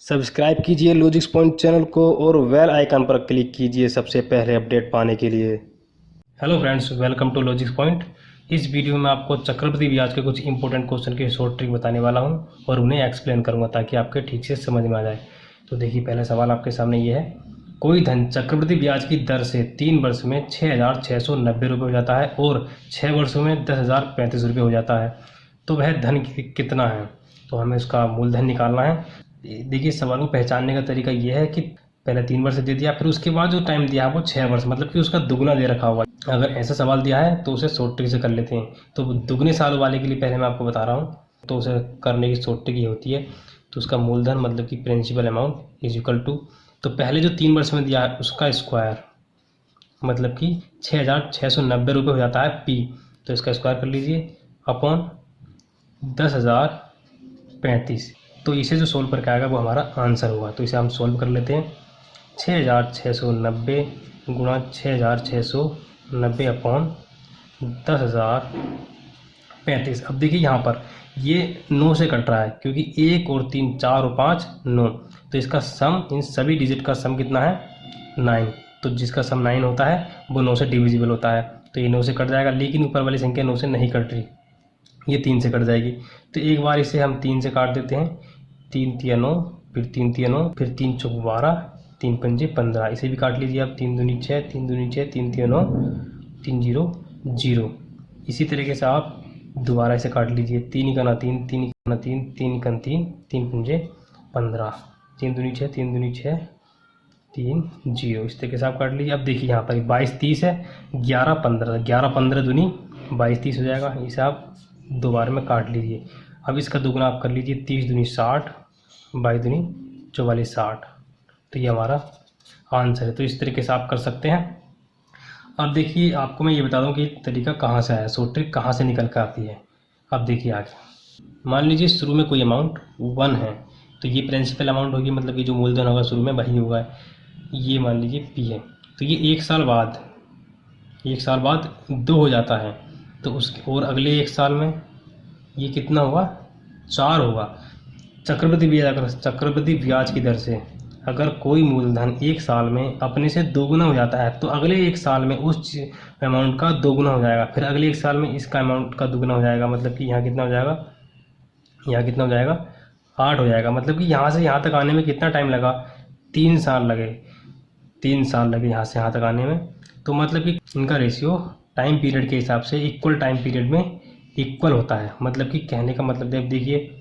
Subscribe कीजिए logics point channel को और बेल आइकन पर क्लिक कीजिए सबसे पहले अपडेट पाने के लिए। Hello friends, welcome to logics point. इस वीडियो में आपको चक्रवृद्धि ब्याज के कुछ इंपॉर्टेंट क्वेश्चन की शॉर्ट ट्रिक बताने वाला हूं और उन्हें एक्सप्लेन करूंगा ताकि आपके ठीक से समझ में आ जाए। तो देखिए, पहला सवाल आपके सामने ये है, कोई धन चक्रवृद्धि ब्याज की दर से 3 वर्ष में 6,690 रुपये हो जाता है और 6 वर्षों में 10,035 रुपये हो जाता है, तो वह धन कितना है। तो हमें उसका मूलधन निकालना है। देखिए, सवाल को पहचानने का तरीका यह है कि पहले 3 वर्ष दे दिया, फिर उसके बाद जो टाइम दिया है वो 6 वर्ष, मतलब कि उसका दुगना दे रखा हुआ है। अगर ऐसा सवाल दिया है तो उसे शॉर्ट ट्रिक से कर लेते हैं। तो दुगने साल वाले के लिए पहले मैं आपको बता रहा हूँ, तो उसे करने की शॉर्ट ट्रिक ये होती है। तो उसका मूलधन मतलब कि principal amount is equal to, तो पहले जो 3 वर्ष में दिया है उसका स्क्वायर, मतलब कि 6,690 रुपये हो जाता है पी, तो इसका स्क्वायर कर लीजिए अपॉन 10,035। तो इसे जो सोल्व करके आएगा वो हमारा आंसर होगा। तो इसे हम सोल्व कर लेते हैं। 6,690 गुणा 6,690 अपॉन 10,035। अब देखिए, यहाँ पर ये 9 से कट रहा है क्योंकि 1 और 3 4 और 5 9, तो इसका सम, इन सभी डिजिट का सम कितना है 9। तो जिसका सम 9 होता है वो 9 से डिविजिबल होता है, तो ये 9 से कट जाएगा। लेकिन ऊपर वाली संख्या 9 से नहीं कट रही, ये 3 से कट जाएगी। तो एक बार इसे हम 3 से काट देते हैं। 3 तिया 9, फिर 3 तिया 9, फिर 3 चौक 12, 3 पंजे 15। इसे भी काट लीजिए आप। 3 दूनी 6, 3 दूनी 6, 3 तिया 9, 3 0 0। इसी तरीके से आप दोबारा इसे काट लीजिए। 3 इकाना 3, 3 इकाना 3, 3 इकाना 3, 3 पंजे 15, 3 दूनी 6, 3 दूनी 6, 3 0। इस तरीके से आप काट लीजिए। अब देखिए, यहाँ पर 22 30 है, 11 15, 11 15 दूनी 22 30 हो जाएगा। इसे आप दोबारा में काट लीजिए। अब इसका दुगना आप कर लीजिए। 30 दूनी 60, 22 दूनी 44 60। तो ये हमारा आंसर है। तो इस तरीके से आप कर सकते हैं। अब देखिए, आपको मैं ये बता दूं कि तरीका कहाँ से आया, शॉर्ट ट्रिक कहाँ से निकल कर आती है। अब देखिए आगे, मान लीजिए शुरू में कोई अमाउंट 1 है, तो ये प्रिंसिपल अमाउंट होगी, मतलब कि जो मूलधन होगा शुरू में वही होगा। ये मान लीजिए पी है, तो ये 1 साल बाद 2 हो जाता है, तो उसके और अगले 1 साल में ये कितना होगा 4 होगा। चक्रवृद्धि ब्याज की दर से अगर कोई मूलधन 1 साल में अपने से दोगुना हो जाता है, तो अगले 1 साल में उस अमाउंट का दोगुना हो जाएगा, फिर अगले 1 साल में इसका अमाउंट का दुगुना हो जाएगा। मतलब कि यहाँ कितना हो जाएगा, यहाँ कितना हो जाएगा 8 हो जाएगा। मतलब कि यहाँ से यहाँ तक आने में कितना टाइम लगा, 3 साल लगे। 3 साल लगे यहाँ से यहाँ तक आने में। तो मतलब कि इनका रेशियो टाइम पीरियड के हिसाब से इक्वल टाइम पीरियड में इक्वल होता है। मतलब कि कहने का मतलब जब देखिए,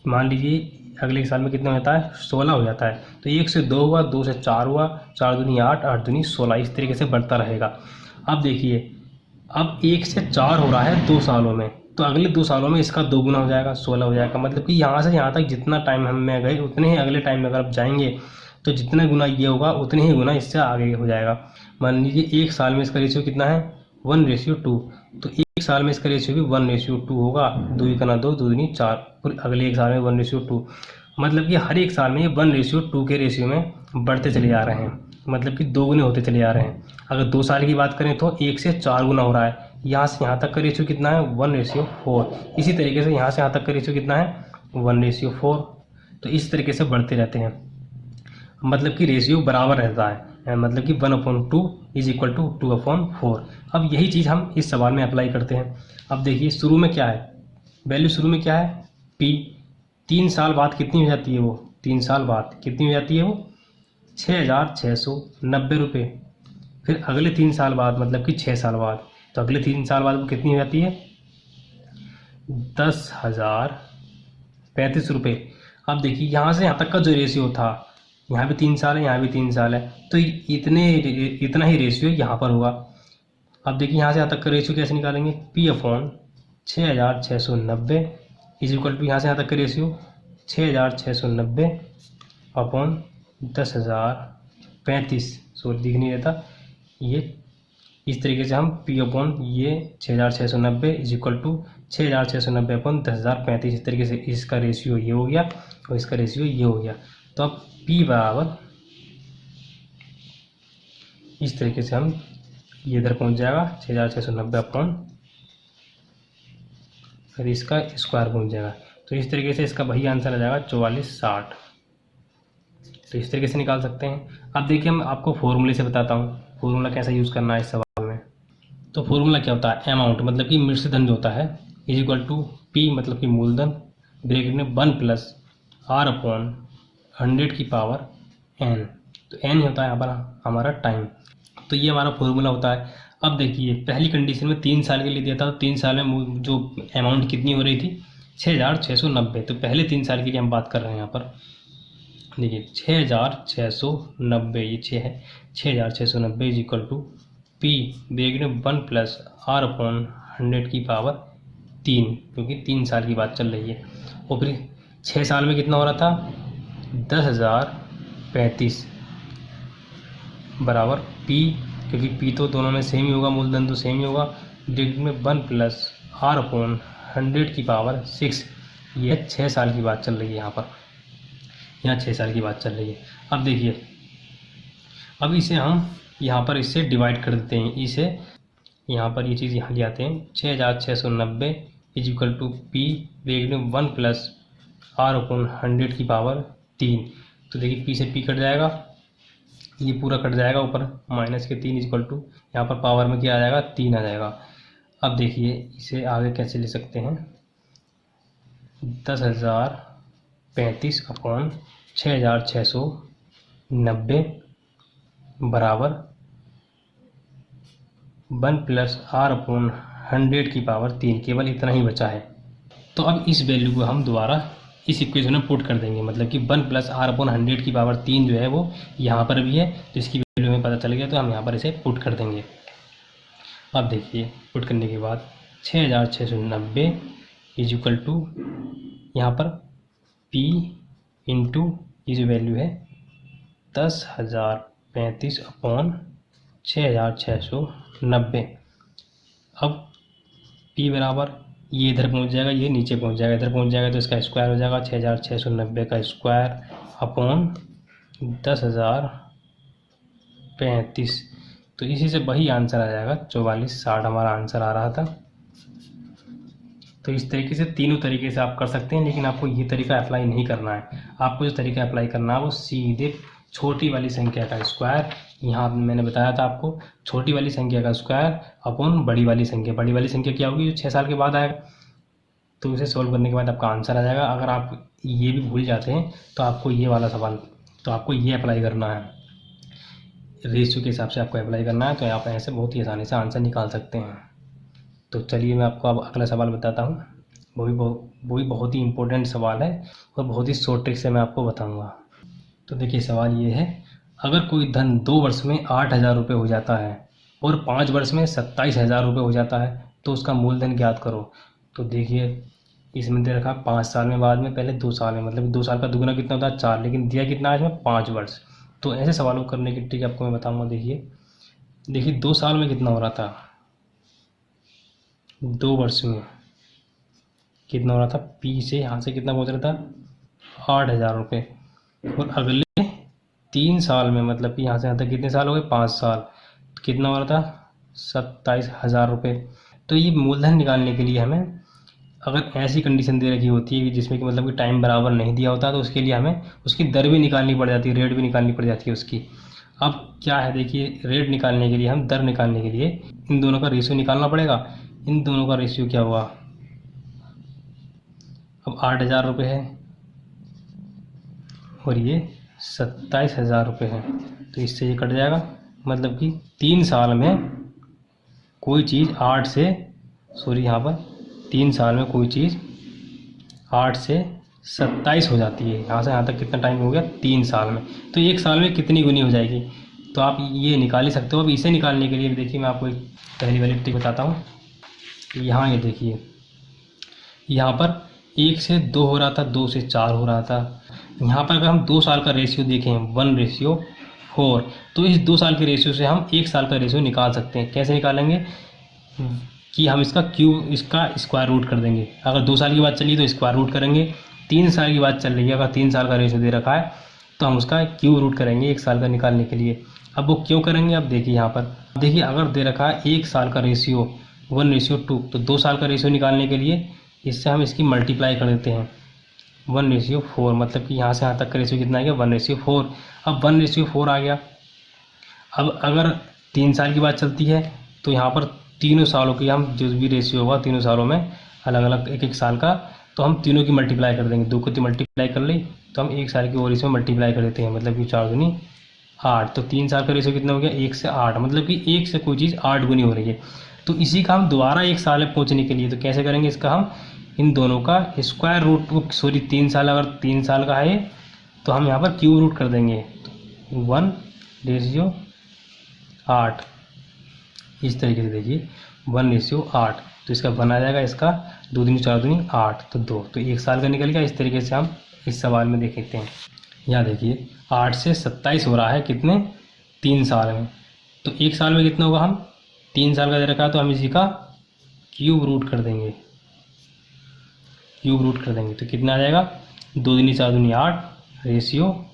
मान लीजिए अगले 1 साल में कितना होता है 16 हो जाता है, तो 1 से 2 हुआ, 2 से 4 हुआ, 4 दूनी 8, 8 दूनी 16। इस तरीके से बढ़ता रहेगा। अब देखिए, अब 1 से 4 हो रहा है 2 सालों में, तो अगले 2 सालों में इसका 2 गुना हो जाएगा, 16 हो जाएगा। मतलब कि यहाँ से यहाँ तक जितना टाइम हम में गए उतने ही अगले टाइम में अगर आप जाएंगे तो जितना गुना ये होगा उतने ही गुना इससे आगे हो जाएगा। मान लीजिए 1 साल में इसका रेशियो कितना है 1:2, तो 1 साल में इसका रेशियो भी 1:2 होगा। 2 इकाना 2, 2 दूनी 4, फिर अगले 1 साल में 1:2। मतलब कि हर एक साल में ये 1:2 के रेशियो में बढ़ते चले जा रहे हैं, मतलब कि 2 गुने होते चले जा रहे हैं। अगर 2 साल की बात करें तो 1 से 4 गुना हो रहा है। यहाँ से यहाँ तक का रेशियो कितना है 1:4। इसी तरीके से यहाँ से यहाँ तक का रेशियो कितना है 1:4। तो इस तरीके से बढ़ते रहते हैं, मतलब कि रेशियो बराबर रहता है, मतलब कि 1/2 इज इक्वल टू 2/4। अब यही चीज़ हम इस सवाल में अप्लाई करते हैं। अब देखिए, शुरू में क्या है वैल्यू, शुरू में क्या है पी। 3 साल बाद कितनी हो जाती है वो, 3 साल बाद कितनी हो जाती है वो 6,690 रुपये। फिर अगले 3 साल बाद, मतलब कि 6 साल बाद, तो अगले 3 साल बाद वो कितनी हो जाती है 10,035 रुपये। अब देखिए, यहाँ से यहाँ तक का जो रेशियो था, यहाँ भी 3 साल है, यहाँ भी 3 साल है, तो इतना ही रेशियो यहाँ पर होगा। अब देखिए, यहाँ से यहाँ तक का रेशियो कैसे निकालेंगे, P/6,690 इज इक्वल टू, यहाँ से यहाँ तक का रेशियो 6,690 अपॉन 10,035। सॉरी, दिख नहीं रहता ये। इस तरीके से हम P अपॉन ये 6,690 इज इक्वल टू 6,690 अपॉन 10,035, इस तरीके से इसका रेशियो ये हो गया और इसका रेशियो ये हो गया। तो अब P बराबर इस तरीके से हम ये इधर पहुंच जाएगा 6,690 अपॉन, फिर इसका स्क्वायर पहुंच जाएगा। तो इस तरीके से इसका वही आंसर आ जाएगा 4460। तो इस तरीके से निकाल सकते हैं। अब देखिए मैं आपको फॉर्मूले से बताता हूँ फॉर्मूला कैसे यूज़ करना है इस सवाल में। तो फॉर्मूला क्या होता है, अमाउंट मतलब कि मिश्र धन जो होता है इज इक्वल टू पी मतलब कि मूलधन ब्रैकेट में 1 प्लस आर अपॉन 100 की पावर एन। तो एन होता है यहाँ पर हमारा टाइम। तो ये हमारा फॉर्मूला होता है। अब देखिए पहली कंडीशन में 3 साल के लिए दिया था, तो 3 साल में जो अमाउंट कितनी हो रही थी 6690। तो पहले 3 साल के लिए हम बात कर रहे हैं यहाँ पर। देखिए 6690 ये 6 है, 6690 is equal to P bracket में 1 प्लस आर अपॉन 100 की पावर 3, क्योंकि 3 साल की बात चल रही है। और फिर 6 साल में कितना हो रहा था 10,035 बराबर पी, क्योंकि पी तो दोनों में सेम ही होगा, मूलधन तो सेम ही होगा, ब्रैकेट में 1 प्लस आर अपॉन 100 की पावर 6। ये 6 साल की बात चल रही है यहाँ पर, यहाँ 6 साल की बात चल रही है। अब देखिए अब इसे हम यहाँ पर इससे डिवाइड कर देते हैं, इसे यहाँ पर ये चीज़ यहाँ ले आते हैं 6690 is equal to P bracket में 1 प्लस आर अपॉन 100 की पावर 3। तो देखिए पी से पी कट जाएगा, ये पूरा कट जाएगा, ऊपर माइनस के 3 इक्वल टू यहाँ पर पावर में क्या आ जाएगा 3 आ जाएगा। अब देखिए इसे आगे कैसे ले सकते हैं, 10,035 अपॉन 6690 बराबर 1 प्लस आर अपॉन 100 की पावर 3। केवल इतना ही बचा है। तो अब इस वैल्यू को हम दोबारा इस इक्वेशन में पुट कर देंगे, मतलब कि 1 प्लस आर अपॉन 100 की पावर 3 जो है वो यहाँ पर भी है, तो इसकी वैल्यू हमें पता चल गया, तो हम यहाँ पर इसे पुट कर देंगे। अब देखिए पुट करने के बाद 6690 इज इक्वल टू यहाँ पर P इंटू ये जो वैल्यू है 10,035 अपॉन 6690। अब P बराबर ये इधर पहुंच जाएगा, ये नीचे पहुंच जाएगा, इधर पहुंच जाएगा, तो इसका स्क्वायर हो जाएगा 6690 का स्क्वायर अपॉन 10,035। तो इसी से वही आंसर आ जाएगा 4460 हमारा आंसर आ रहा था। तो इस तरीके से तीनों तरीके से आप कर सकते हैं, लेकिन आपको ये तरीका अप्लाई नहीं करना है। आपको जो तरीका अप्लाई करना है वो सीधे छोटी वाली संख्या का स्क्वायर, यहाँ मैंने बताया था आपको, छोटी वाली संख्या का स्क्वायर अपॉन बड़ी वाली संख्या। बड़ी वाली संख्या क्या होगी जो 6 साल के बाद आएगा, तो उसे सोल्व करने के बाद आपका आंसर आ जाएगा। अगर आप ये भी भूल जाते हैं तो आपको ये वाला सवाल, तो आपको ये अप्लाई करना है, रेशियो के हिसाब से आपको अप्लाई करना है, तो आप ऐसे बहुत ही आसानी से आंसर निकाल सकते हैं। तो चलिए मैं आपको अब अगला सवाल बताता हूँ। वो भी बहुत ही इम्पोर्टेंट सवाल है और बहुत ही शॉर्ट ट्रिक से मैं आपको बताऊँगा। तो देखिए सवाल ये है, अगर कोई धन 2 वर्ष में 8,000 रुपये हो जाता है और 5 वर्ष में 27,000 रुपये हो जाता है, तो उसका मूलधन ज्ञात करो। तो देखिए इसमें दे रखा 5 साल में, बाद में, पहले 2 साल में, मतलब 2 साल का दुगुना कितना होता है 4, लेकिन दिया कितना है इसमें 5 वर्ष। तो ऐसे सवालों को करने की ट्रिक आपको मैं बताऊँगा। देखिए 2 साल में कितना हो रहा था, 2 वर्ष में कितना हो रहा था, पी से यहाँ से कितना पहुँच रहा था 8,000 रुपये, और अगले 3 साल में, मतलब कि यहाँ से यहाँ तक कितने साल हो गए 5 साल, तो कितना हो रहा था 27,000 रुपये। तो ये मूलधन निकालने के लिए हमें अगर ऐसी कंडीशन दे रखी होती है जिसमें कि मतलब कि टाइम बराबर नहीं दिया होता, तो उसके लिए हमें उसकी दर भी निकालनी पड़ जाती है, रेट भी निकालनी पड़ जाती है उसकी। अब क्या है देखिए, रेट निकालने के लिए हम दर निकालने के लिए इन दोनों का रेशियो निकालना पड़ेगा। इन दोनों का रेशियो क्या हुआ, अब 8,000 रुपये है और ये 27,000 रुपये है, तो इससे ये कट जाएगा। मतलब कि 3 साल में कोई चीज़ 3 साल में कोई चीज़ 8 से 27 हो जाती है। यहाँ से यहाँ तक कितना टाइम हो गया 3 साल में, तो 1 साल में कितनी गुनी हो जाएगी, तो आप ये निकाल ही सकते हो। अब इसे निकालने के लिए देखिए मैं आपको एक पहली वाली ट्रिक बताता हूँ। यहाँ ये देखिए, यहाँ पर 1 से 2 हो रहा था, 2 से 4 हो रहा था। यहाँ पर अगर हम 2 साल का रेशियो देखें 1:4, तो इस 2 साल के रेशियो से हम 1 साल का रेशियो निकाल सकते हैं। कैसे निकालेंगे कि हम इसका स्क्वायर रूट कर देंगे। अगर 2 साल की बात चली तो स्क्वायर रूट करेंगे, 3 साल की बात चल रही है, अगर 3 साल का रेशियो दे रखा है तो हम उसका क्यूब रूट करेंगे 1 साल का निकालने के लिए। अब वो क्यों करेंगे, अब देखिए यहाँ पर देखिए, अगर दे रखा है 1 साल का रेशियो 1:2, तो 2 साल का रेशियो निकालने के लिए इससे हम इसकी मल्टीप्लाई कर देते हैं। 1:4, मतलब कि यहाँ से यहाँ तक का रेशियो कितना आ गया 1:4। अब 1:4 आ गया। अब अगर 3 साल की बात चलती है तो यहाँ पर तीनों सालों की हम जो भी रेशियो होगा तीनों सालों में अलग अलग एक एक साल का, तो हम तीनों की मल्टीप्लाई कर देंगे। 2 को 3 मल्टीप्लाई कर ली तो हम 1 साल की और इसमें मल्टीप्लाई कर देते हैं, मतलब कि 4 दूनी 8। तो 3 साल का रेशियो कितना हो गया 1 से 8, मतलब कि 1 से कोई चीज़ 8 गुनी हो रही है। तो इसी का हम दोबारा 1 साल में पहुँचने के लिए तो कैसे करेंगे, इसका हम इन दोनों का स्क्वायर रूट, सॉरी 3 साल, अगर 3 साल का है तो हम यहाँ पर क्यूब रूट कर देंगे। 1:8 इस तरीके से देखिए 1:8, तो इसका 1 आ जाएगा, इसका 2 दूनी 4 दूनी 8, तो 2, तो 1 साल का निकल गया। इस तरीके से हम इस सवाल में देख लेते हैं। यहाँ देखिए 8 से 27 हो रहा है कितने 3 साल में, तो 1 साल में कितना होगा, हम 3 साल का दे रखा है तो हम इसी का क्यूब रूट कर देंगे। क्यूब रूट कर देंगे तो कितना आ जाएगा 2 दूनी 4 दूनी 8, रेशियो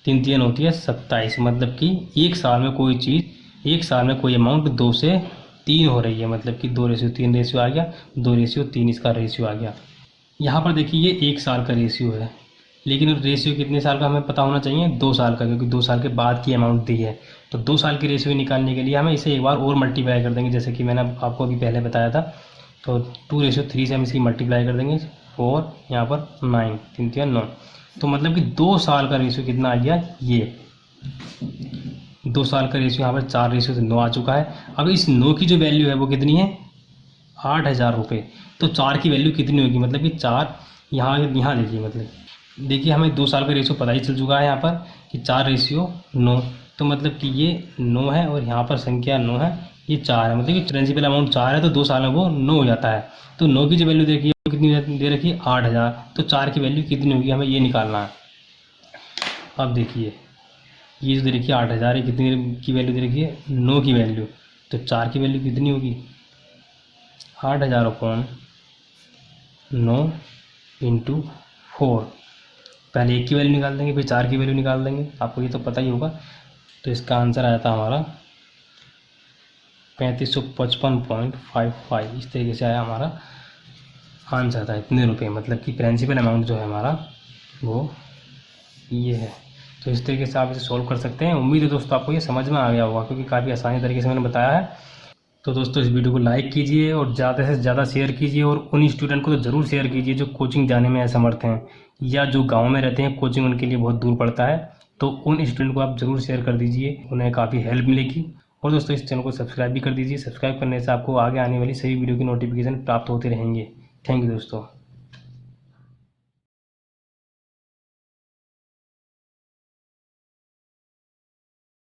3 3 होती है 27, मतलब कि 1 साल में कोई चीज़, 1 साल में कोई अमाउंट 2 से 3 हो रही है, मतलब कि 2:3 रेशियो आ गया, 2:3 इसका रेशियो आ गया। यहाँ पर देखिए ये 1 साल का रेशियो है, लेकिन रेशियो कितने साल का हमें पता होना चाहिए 2 साल का, क्योंकि 2 साल के बाद की अमाउंट दी है। तो 2 साल की रेशियो निकालने के लिए हमें इसे एक बार और मल्टीप्लाई कर देंगे, जैसे कि मैंने आपको अभी पहले बताया था। तो 2:3 से हम इसकी मल्टीप्लाई कर देंगे 4, यहाँ पर 9, 3 3 9, तो मतलब कि 2 साल का रेशियो कितना आ गया, ये 2 साल का रेशियो यहाँ पर 4:9 आ चुका है। अब इस 9 की जो वैल्यू है वो कितनी है 8,000 रुपये। तो 4 की वैल्यू कितनी होगी, मतलब कि 4 यहाँ देखिए, मतलब देखिए हमें 2 साल का रेशियो पता ही चल चुका है यहाँ पर कि 4:9, तो मतलब कि ये 9 है और यहाँ पर संख्या 9 है, ये 4 है, मतलब कि प्रिंसिपल अमाउंट 4 है, तो 2 साल में वो 9 हो जाता है। तो 9 की जो वैल्यू देखिए वो कितनी दे रखी है 8,000, तो 4 की वैल्यू कितनी होगी हमें ये निकालना है। अब देखिए ये जो दे रखी है 8,000, ये कितनी की वैल्यू दे रखी है 9 की वैल्यू, तो 4 की वैल्यू कितनी होगी 8,000 अपॉन 9 इंटू 4। पहले 1 की वैल्यू निकाल देंगे फिर 4 की वैल्यू निकाल देंगे, आपको ये तो पता ही होगा। तो इसका आंसर आया था हमारा 3555.55, इस तरीके से आया हमारा आंसर था, इतने रुपए, मतलब कि प्रिंसिपल अमाउंट जो है हमारा वो ये है। तो इस तरीके से आप इसे सॉल्व कर सकते हैं। उम्मीद है दोस्तों आपको ये समझ में आ गया होगा, क्योंकि काफ़ी आसानी तरीके से मैंने बताया है। तो दोस्तों इस वीडियो को लाइक कीजिए और ज़्यादा से ज़्यादा शेयर कीजिए, और उन स्टूडेंट को तो ज़रूर शेयर कीजिए जो कोचिंग जाने में असमर्थ हैं या जो गांव में रहते हैं, कोचिंग उनके लिए बहुत दूर पड़ता है। तो उन स्टूडेंट को आप ज़रूर शेयर कर दीजिए, उन्हें काफ़ी हेल्प मिलेगी। और दोस्तों इस चैनल को सब्सक्राइब भी कर दीजिए, सब्सक्राइब करने से आपको आगे आने वाली सभी वीडियो की नोटिफिकेशन प्राप्त होते रहेंगे। थैंक यू दोस्तों।